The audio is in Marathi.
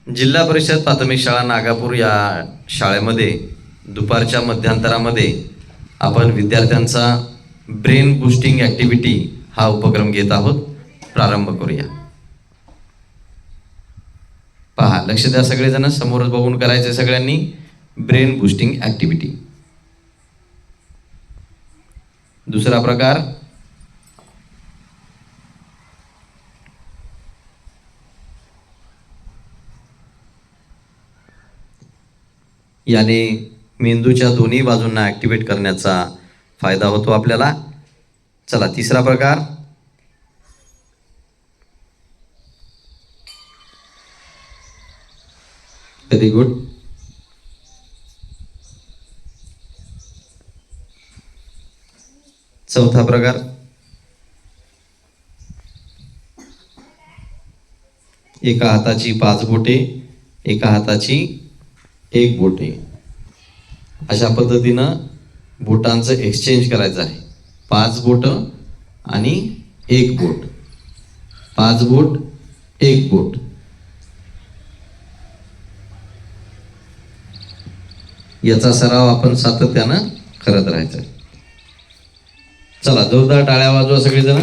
जिल्हा परिषद प्राथमिक शाळा नागापूर या शाळेमध्ये दुपारच्या मध्यांतरामध्ये आपण विद्यार्थ्यांचा ब्रेन बूस्टिंग ॲक्टिव्हिटी हा उपक्रम घेत आहोत. प्रारंभ करूया. पहा, लक्ष द्या सगळेजण, समोरच बघून करायचे सगळ्यांनी ब्रेन बूस्टिंग ॲक्टिव्हिटी. दुसरा प्रकार, याने मेंदूच्या दोन्ही बाजूंना ॲक्टिवेट करण्याचा फायदा होतो आपल्याला. चला, तिसरा प्रकार, व्हेरी गुड. चौथा प्रकार, एका हाताची 5 बोटे, एका हाताची 1 बोटे, अशा पद्धतीनं बोटांचं एक्सचेंज करायचं आहे. 5 बोट आणि 1 बोट, 5 बोट 1 बोट. याचा सराव आपण सातत्यानं करत राहायचा. चला, जोरदार टाळ्या वाजवा सगळेजण.